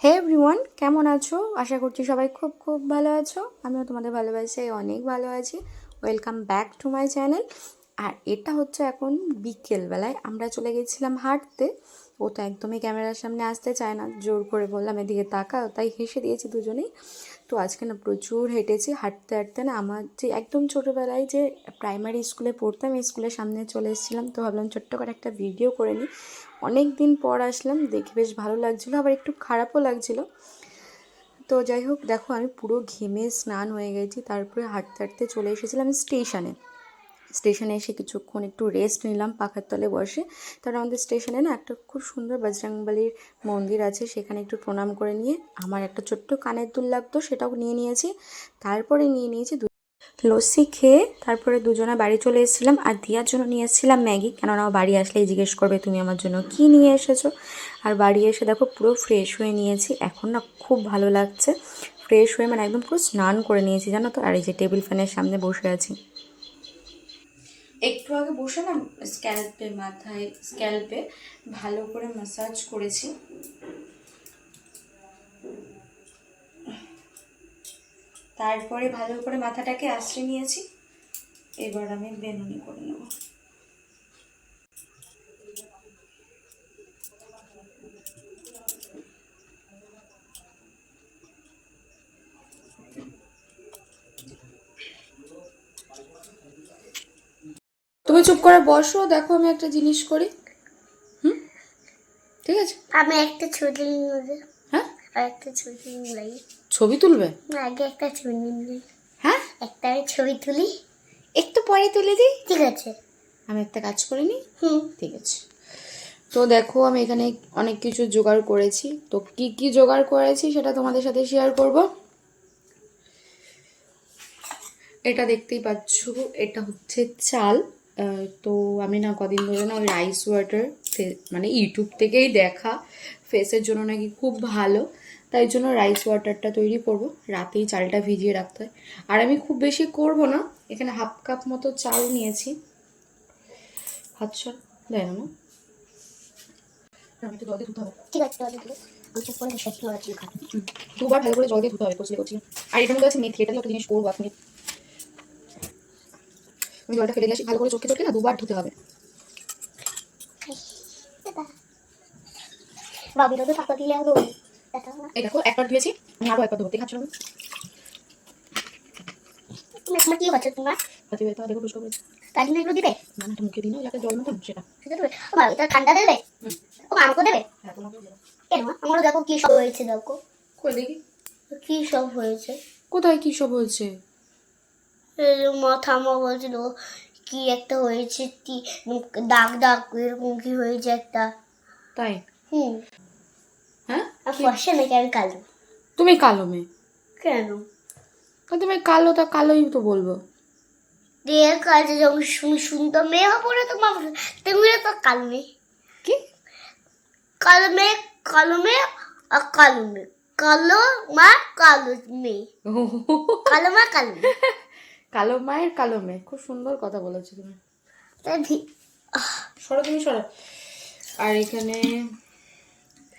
হে everyone, কেমন আছো? আশা করছি সবাই খুব খুব ভালো আছো। আমিও তোমাদের ভালোবাসায় অনেক ভালো আছি। Welcome back to my channel. আর এটা হচ্ছে এখন বিকেলবেলায় আমরা চলে গেছিলাম হাঁটতে। ও তো একদমই ক্যামেরার সামনে আসতে চায় না, জোর করে বললাম এদিকে তাকাও, তাই হেসে দিয়েছি দুজনেই। তো আজকে না প্রচুর হেঁটেছি, হাঁটতে হাঁটতে না আমার যে একদম ছোটোবেলায় যে প্রাইমারি স্কুলে পড়তাম, এই স্কুলের সামনে চলে এসেছিলাম। তো ভাবলাম ছোট্ট করে একটা ভিডিও করে নিই। অনেক দিন পর আসলাম, দেখে বেশ ভালো লাগছিলো, আবার একটু খারাপও লাগছিলো। তো যাই হোক, দেখো আমি পুরো ঘেমে স্নান হয়ে গেছি। তারপরে হাঁটতে হাঁটতে চলে এসেছিলাম স্টেশনে এসে কিছুক্ষণ একটু রেস্ট নিলাম পাখার তলে বসে। তারপর আমাদের স্টেশনে না একটা খুব সুন্দর বজরংবলীর মন্দির আছে, সেখানে একটু প্রণাম করে নিয়ে আমার একটা ছোট্ট কানের দুল লাগতো, সেটাও নিয়ে নিয়েছি। তারপরে নিয়ে নিয়েছি লস্যি খেয়ে তারপরে দুজনে বাড়ি চলে এসেছিলাম। আর দিয়ার জন্য নিয়ে এসেছিলাম ম্যাগি, কেননা ও বাড়ি আসলেই জিজ্ঞেস করবে তুমি আমার জন্য কী নিয়ে এসেছো। আর বাড়ি এসে দেখো পুরো ফ্রেশ হয়ে নিয়েছি, এখন না খুব ভালো লাগছে। ফ্রেশ হয়ে মানে একদম পুরো স্নান করে নিয়েছি জানো তো। আর এই যে টেবিল ফ্যানের সামনে বসে আছি, একটু আগে বসে না স্ক্যাল্পে ভালো করে ম্যাসাজ করেছি। তারপরে ভালো করে মাথাটাকে আঁচড়ে নিয়েছি। এবার আমি বেনুনি করে নেব। তুমি চুপ করে বসো, দেখো আমি একটা জিনিস করি। ঠিক আছে, আমি একটা ছবি নিয়ে হ্যাঁ আর একটা ছবি নিই। ছবি তুলবে? আগে একটা ছবি নিই। হ্যাঁ, একটা ছবি তুলি। একটু পরে তুলে দিই। ঠিক আছে, আমি একটা কাজ করে নিই। হুম। ঠিক আছে। তো দেখো আমি এখানে অনেক কিছু জোগাড় করেছি। তো কি কি জোগাড় করেছি সেটা তোমাদের সাথে শেয়ার করব। এটা দেখতেই পাচ্ছ, এটা হচ্ছে চাল। তো আমি না কদিন ধরে না ওই রাইস ওয়াটার, মানে ইউটিউব থেকেই দেখা, ফেসের জন্য নাকি খুব ভালো, তাই জন্য রাইস ওয়াটারটা তৈরি করব। রাতেই চালটা ভিজিয়ে রাখতে হয়। আর আমি খুব বেশি করব না, এখানে হাফ কাপ মতো চাল নিয়েছি। আচ্ছা, দেয় না আমি তো জল দিয়ে ধুতে হবে। ঠিক আছে, তাহলে তুলো। আমি চেক করে দেখি ওরা কি খাবে। দুবার ভালো করে জল দিয়ে ধুতে হবে, কচলে কচলে। আর এটার মধ্যে আছে মেথি, এটা দিয়ে একটা জিনিস করবো আপনি। আমি জলটা ফেলে দিয়ে আসি, ভালো করে চটকে চটকে না দুবার ধুতে হবে। ভাবির তো টাকা দিলে আরো এই দেখো একবার ধুয়েছি, আমি আরো একবার ধুতে খাচ্ছিলাম। তুমি তোমার কি হচ্ছে তোমার? দেখো বুঝতে পেরেছি। তার জন্য এগুলো দিবে? না না, মুখে দিন যাতে জল মতো সেটা। সেটা দেবে? ও মা, এটা ঠান্ডা দেবে? ও মা, আমাকে দেবে? হ্যাঁ, তোমাকেও দেবো। কেন? আমারও দেখো কি সব হয়েছে, দেখো কই দেখি কি সব হয়েছে। কোথায় কি সব হয়েছে। এই যে মাথা মা বলছিল কি একটা হয়েছে, কি দাগ দাগ এরকম কি হয়েছে একটা। তাই? হুম। হ্যাঁ, আর ফর্সা নাকি আমি কালো? তুমি কালো মেয়ে। কেন? তুমি কালো, তা কালোই তো বলবো। দিয়ে কাজে যখন শুনতো মেয়ে হবো না তো মা, তুমি তো কালো মেয়ে। কি কালো মেয়ে, কালো মেয়ে আর কালো মেয়ে, কালো মা কালো মেয়ে, কালো মা কালো মেয়ে। কালো মায়ের কালো মেয়ে, খুব সুন্দর কথা বলেছো তুমি। তাই সরো তুমি সরো। আর এখানে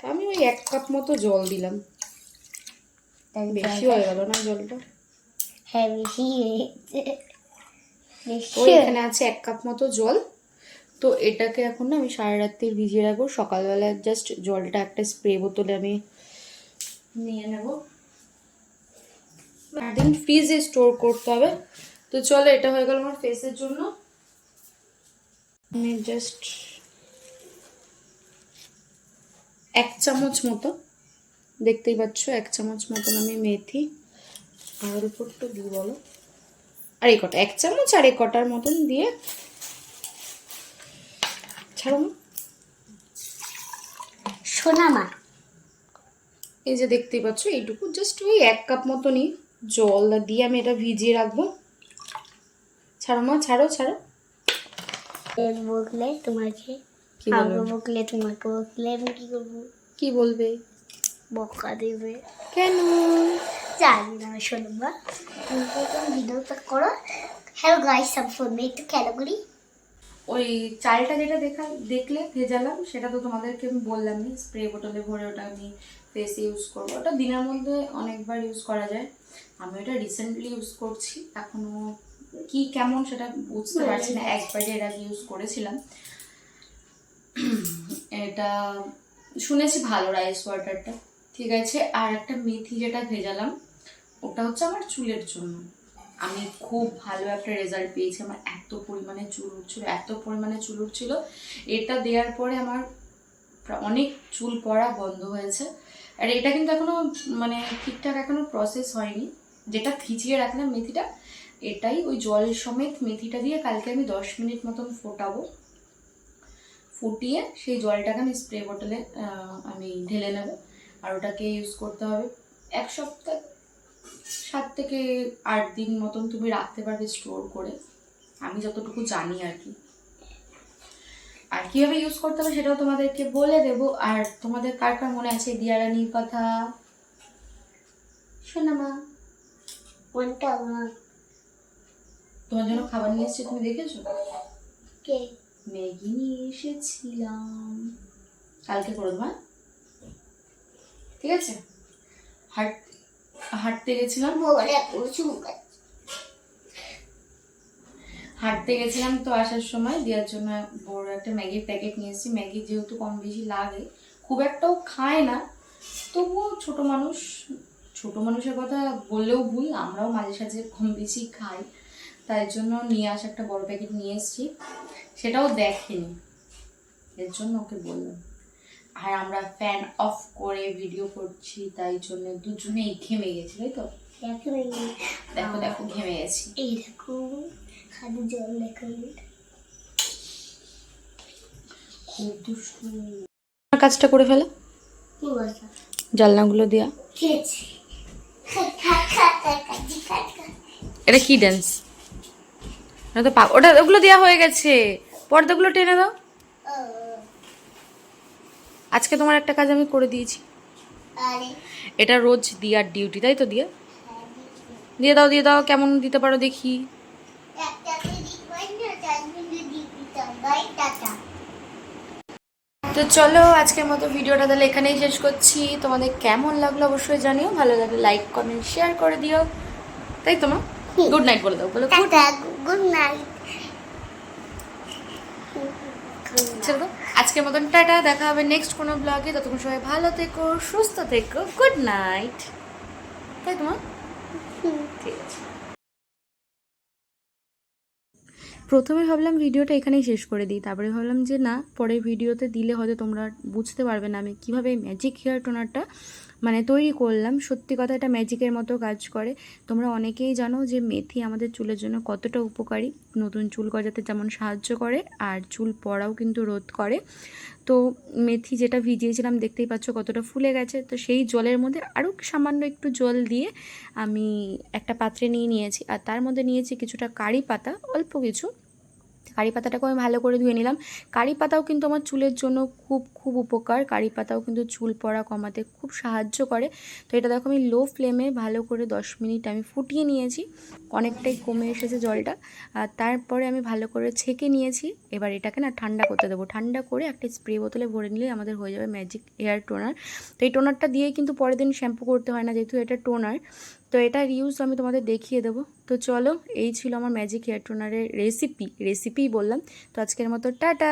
আমি ওই 1 কাপ মতো জল দিলাম। বেশি হয়ে গেল না জলটা? হ্যাঁ, বেশি হয়েছে, তো এখানে আছে 1 কাপ মতো জল। তো এটাকে এখন না আমি সারা রাত্রি ভিজিয়ে রাখবো, সকালবেলা জাস্ট জলটা একটা স্প্রে বোতলে আমি নিয়ে নেব। একদিন ফ্রিজে স্টোর করতে হবে। তো চলো, এটা হয়ে গেল আমার ফেসের জন্য। আমি জাস্ট 1 চামচ মতো, দেখতেই পাচ্ছ 1 চামচ মতন আমি মেথি, আর উপর তো দিই বলো, আর এই কটা 1 চামচ আর এই কটার মতন দিয়ে ছাড়ো। সোনা মা, এই যে দেখতেই পাচ্ছ এইটুকু, জাস্ট ওই 1 কাপ মতনই জল দিয়ে আমি এটা ভিজিয়ে রাখবো। ছাড়ো মা, ছাড়ো ছাড়ো। বকলে তোমাকে, কি বলবে? আমাকে বকলে তোমাকে বকলে আমি কি করবো? কি বলবে? বকা দেবে। কেন? জানি না শোনো মা, তুমি ভিডিওটা করো। হ্যালো গাইস, আমি ফোন একটু খেলা করি। ও ওই চালটা যেটা দেখলে ভেজালাম, সেটা তো তোমাদেরকে আমি বললামই, স্প্রে বোতলে ভরে ওটা আমি ফেসে ইউজ করবো। ওটা দিনের মধ্যে অনেকবার ইউজ করা যায়। আমি ওটা রিসেন্টলি ইউজ করছি, এখনো কি কেমন সেটা বুঝতে পারছি না। একবারে এর আগে ইউজ করেছিলাম, এটা শুনেছি ভালো রাইস ওয়াটারটা, ঠিক আছে। আর একটা মেথি যেটা ভেজালাম, ওটা হচ্ছে আমার চুলের জন্য। আমি খুব ভালো একটা রেজাল্ট পেয়েছি। আমার এত পরিমাণে চুল উঠছিল, এটা দেওয়ার পরে আমার অনেক চুল পড়া বন্ধ হয়েছে। আর এটা কিন্তু এখনো মানে ঠিকঠাক এখনো প্রসেস হয়নি। যেটা ভিজিয়ে রাখলাম মেথিটা, এটাই ওই জল সমেত মেথিটা দিয়ে কালকে আমি 10 মিনিট মতন ফোটাবো। ফুটিয়ে সেই জলটাকে আমি স্প্রে বোতলে আমি ঢেলে নেব। আর ওটাকে ইউজ করতে হবে 1 সপ্তাহ, 7 থেকে 8 দিন মতন তুমি রাখতে পারবে স্টোর করে, আমি যতটুকু জানি আর কি। আর কিভাবে ইউজ করতে হবে সেটাও তোমাদেরকে বলে দেবো। আর তোমাদের কার কার মনে আছে দিয়া রানীর কথা? শোনা মা, তোমার জন্য খাবার নিয়ে এসেছি, তুমি দেখেছো? ম্যাগি নিয়ে এসেছিলাম, কালকে করে দেবো, ঠিক আছে? হাঁটতে গেছিলাম তো আসার সময় দেওয়ার জন্য বড় একটা ম্যাগির প্যাকেট নিয়ে এসেছি। ম্যাগি যেহেতু কম বেশি লাগে, খুব একটাও খায় না, তবুও ছোট মানুষের কথা বললেও ভুল, আমরাও মাঝে সাঝে কম বেশি খাই, তাই জন্য নিয়ে আসা একটা বড় প্যাকেট নিয়ে এসেছি। সেটাও দেখেনি, এর জন্য ওকে বললাম। আর আমরা ফ্যান অফ করে ভিডিও করছি, তাই জন্য দুজনেই ঘেমে গেছি, তাই তো? দেখো দেখো ঘেমে গেছি, এই দেখো খালি জল, দেখো খুব দুষ্টু। কাজটা করে ফেলো, জানলাগুলো দেয়া। এটা কি ডান্স? ওটা ওগুলো দেওয়া হয়ে গেছে, পর্দাগুলো টেনে দাও। আজকে তোমার একটা কাজ আমি করে দিয়েছি, এটা রোজ দিয়ার ডিউটি, তাই তো? দিয়ে দাও, কেমন দিতে পারো দেখি। তো চলো আজকের মতো ভিডিওটা তাহলে এখানেই শেষ করছি। তোমাদের কেমন লাগলো অবশ্যই জানিও, ভালো লাগলে লাইক কমেন্ট শেয়ার করে দিও, তাই তো মা? গুড নাইট বলে দাও, বলো গুড নাইট। চলো আজকের মতন টাটা, দেখা হবে নেক্সট কোনো ব্লগে। ততক্ষণ সবাই ভালো থেকো, সুস্থ থেকো, গুড নাইট, তাই তো মা? ঠিক আছে। প্রথমে ভাবলাম ভিডিওটা এখানেই শেষ করে দিই, তারপরে ভাবলাম যে না, পরের ভিডিওতে দিলে হয়তো তোমরা বুঝতে পারবে না আমি কীভাবে ম্যাজিক হেয়ার টোনারটা মানে তৈরি করলাম। সত্যি কথা, এটা ম্যাজিকের মতো কাজ করে। তোমরা অনেকেই জানো যে মেথি আমাদের চুলের জন্য কতটা উপকারী, নতুন চুল গজাতে যেমন সাহায্য করে, আর চুল পড়াও কিন্তু রোধ করে। তো মেথি যেটা ভিজিয়েছিলাম দেখতেই পাচ্ছ কতটা ফুলে গেছে। তো সেই জলের মধ্যে আরও সামান্য একটু জল দিয়ে আমি একটা পাত্রে নিয়েছি, আর তার মধ্যে নিয়েছি কিছুটা কারি পাতা, অল্প কিছু। কারি পাতাটাকে আমি ভালো করে ধুয়ে নিলাম। কারি পাতাও কিন্তু আমার চুলের জন্য খুব খুব উপকার, কারি পাতাও কিন্তু চুল পড়া কমাতে খুব সাহায্য করে। তো এটা দেখো আমি লো ফ্লেমে ভালো করে 10 মিনিট আমি ফুটিয়ে নিয়েছি, অনেকটাই কমে এসেছে জলটা। আর তারপরে আমি ভালো করে ছেঁকে নিয়েছি। এবার এটাকে না ঠান্ডা করতে দেবো, ঠান্ডা করে একটা স্প্রে বোতলে ভরে নিলে আমাদের হয়ে যাবে ম্যাজিক হেয়ার টোনার। তো এই টোনারটা দিয়েই কিন্তু পরের দিন শ্যাম্পু করতে হয় না, যেহেতু এটা টোনার। তো এটার ইউজ আমি তোমাদের দেখিয়ে দেবো। তো চলো, এই ছিল আমার ম্যাজিক হেয়ার টোনারের রেসিপি বললাম। তো আজকের মতো টাটা।